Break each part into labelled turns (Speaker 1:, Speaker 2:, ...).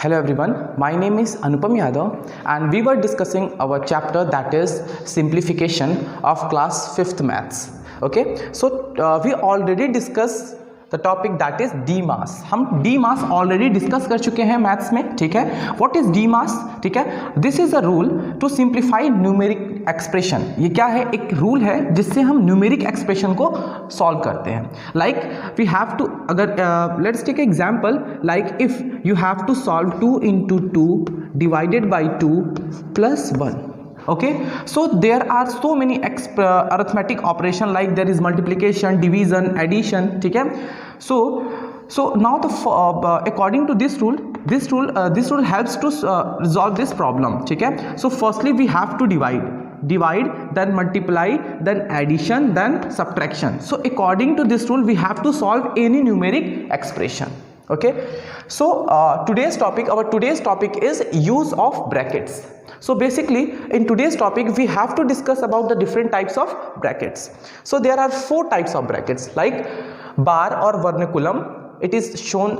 Speaker 1: Hello everyone, my name is Anupam Yadav and we were discussing our chapter that is simplification of class 5th maths. Okay, so we already discussed the topic that is D mass. हम D mass already discuss कर चुके हैं maths में, ठीक है. What is D mass? ठीक है, this is a rule to simplify numeric expression. ये क्या है? एक रूल है जिससे हम न्यूमेरिक एक्सप्रेशन को सॉल्व करते हैं. लाइक वी हैव टू, अगर let's take example, like if you have to solve 2 into 2 divided by 2 plus 1. Okay, so there are so many arithmetic operation, like there is multiplication, division, addition. ठीक है, so now the according to this rule helps to resolve this problem. ठीक है, so firstly we have to divide, then multiply, then addition, then subtraction. So according to this rule we have to solve any numeric expression. Okay, so our today's topic is use of brackets. So basically in today's topic we have to discuss about the different types of brackets. So there are 4 types of brackets, like bar or vernaculum. It is shown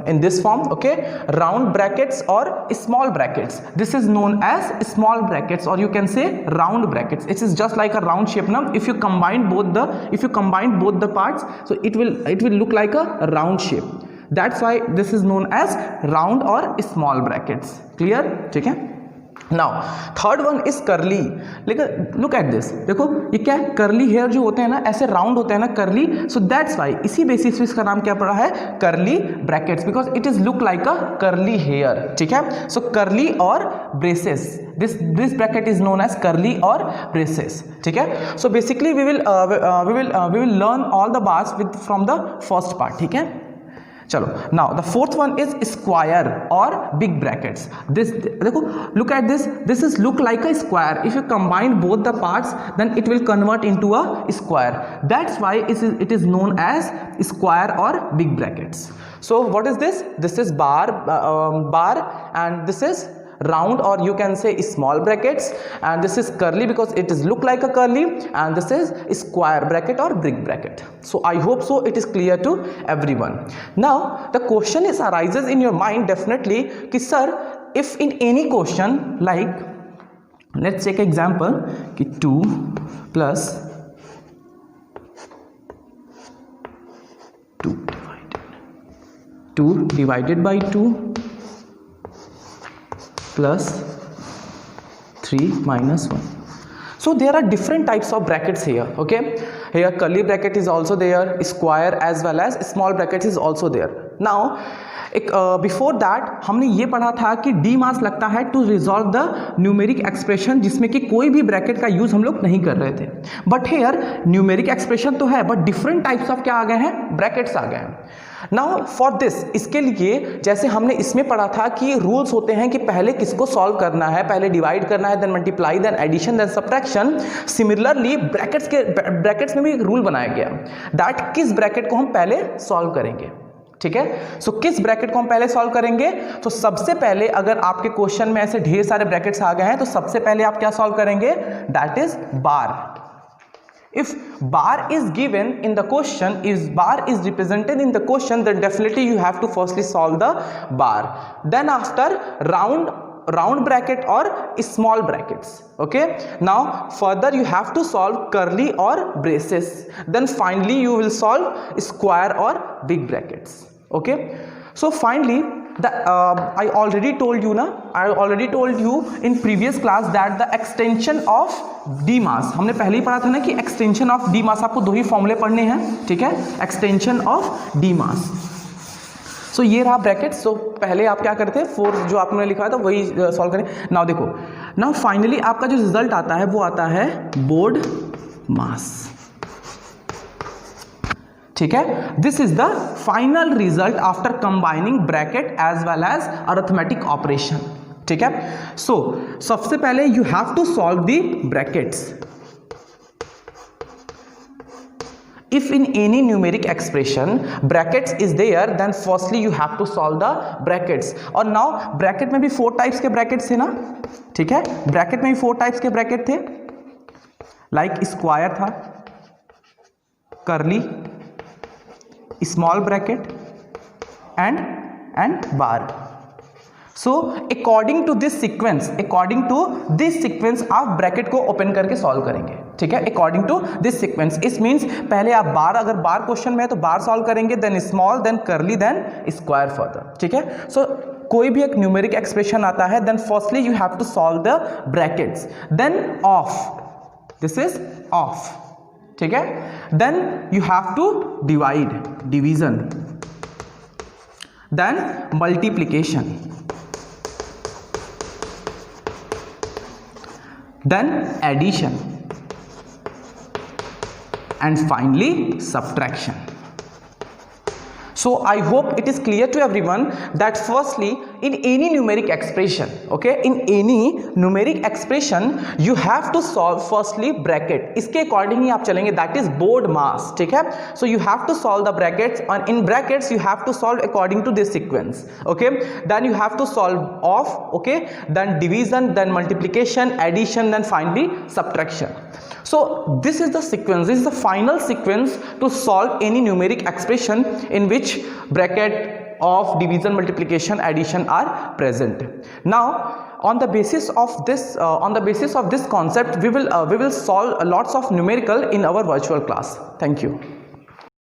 Speaker 1: in this form. Okay, round brackets or small brackets. This is known as small brackets, or you can say round brackets. It is just like a round shape. Now if you combine both the parts, so it will look like a round shape. That's why this is known as round or small brackets. Clear? ठीक है. Now third one is curly. लेकिन look at this, देखो ये क्या है, curly hair जो होते हैं ना, ऐसे round होते हैं ना curly, so that's why इसी बेसिस पे इसका नाम क्या पड़ा है, curly brackets, because it is look like a curly hair. ठीक है, so curly और braces, this bracket is known as curly or braces. ठीक है, so basically we will learn all the bars from the first part. ठीक है, चलो. Now the fourth one is square or big brackets. This देखो, look at this is look like a square. If you combine both the parts, then it will convert into a square. That's why it is known as square or big brackets. So what is this? This is bar, and this is round, or you can say small brackets, and this is curly because it is look like a curly, and this is square bracket or big bracket. So I hope so it is clear to everyone. Now the question arises in your mind definitely कि sir, if in any question, like let's take example कि 2 plus 2 divided by 2 plus 3 minus 1. So there are different types of brackets here. Okay, here curly bracket is also there, square as well as small brackets is also there. Now before that हमने ये पढ़ा था कि D mass लगता है to resolve the numeric expression जिसमें कि कोई भी ब्रैकेट का यूज हम लोग नहीं कर रहे थे. बट हेयर न्यूमेरिक एक्सप्रेशन तो है, बट डिफरेंट टाइप्स ऑफ क्या आ गए हैं, ब्रैकेट्स आ गए हैं. नाउ फॉर दिस, इसके लिए जैसे हमने इसमें पढ़ा था कि रूल्स होते हैं कि पहले किसको सॉल्व करना है, पहले डिवाइड करना है, then multiply, then addition, then subtraction. Similarly brackets में भी एक रूल बनाया गया दैट किस ब्रैकेट को हम पहले सॉल्व करेंगे. ठीक है, सो किस ब्रैकेट को हम पहले सॉल्व करेंगे, तो सबसे पहले अगर आपके क्वेश्चन में ऐसे ढेर सारे ब्रैकेट्स आ गए हैं तो सबसे पहले आप क्या सॉल्व करेंगे, that is bar. If bar is given in the question, if bar is represented in the question, then definitely you have to firstly solve the bar. Then after round bracket or small brackets. Okay, now further you have to solve curly or braces. Then finally you will solve square or big brackets. Okay, so finally I already told you in previous class that the extension of D mass, हमने पहले ही पढ़ा था ना कि extension of D mass, आपको 2 ही फॉर्मूले पढ़ने हैं. ठीक है, extension of D mass. So ये रहा ब्रैकेट. सो पहले आप क्या करते हैं, 4 जो आपने लिखा था वही सॉल्व करें. नाउ देखो, नाउ फाइनली आपका जो रिजल्ट आता है वो आता है बोर्ड मास. ठीक है, this is the final result after combining bracket as well as arithmetic operation. ठीक है, सो सबसे पहले you have to solve the brackets. If in any numeric expression brackets is there, then firstly you have to solve the brackets. और now bracket में भी 4 types के brackets थे ना. ठीक है, ब्रैकेट में भी 4 टाइप्स के ब्रैकेट थे, लाइक स्क्वायर था, curly, small bracket and bar. So according to this sequence आप ब्रैकेट को ओपन करके सॉल्व करेंगे, ठीक है, अकॉर्डिंग टू दिस सीक्वेंस। इस मीन्स पहले आप बार, अगर बार क्वेश्चन में है तो बार सॉल्व करेंगे, then small, then curly, then square further, ठीक है। सो कोई भी एक न्यूमेरिक एक्सप्रेशन आता है, then firstly you have to solve the brackets, then of, this is of, ठीक है, then you have to divide, division, then multiplication, then addition, and finally subtraction. So I hope it is clear to everyone that firstly in any numeric expression, okay, in any numeric expression you have to solve firstly bracket, इसके according ही आप चलेंगे, that is board mass, ठीक है। So you have to solve the brackets, and in brackets you have to solve according to this sequence, okay, then you have to solve off, okay, then division, then multiplication, addition, then finally subtraction. So this is the sequence, this is the final sequence to solve any numeric expression in which bracket, of, division, multiplication, addition are present. Now on the basis of this concept we will solve lots of numerical in our virtual class. Thank you.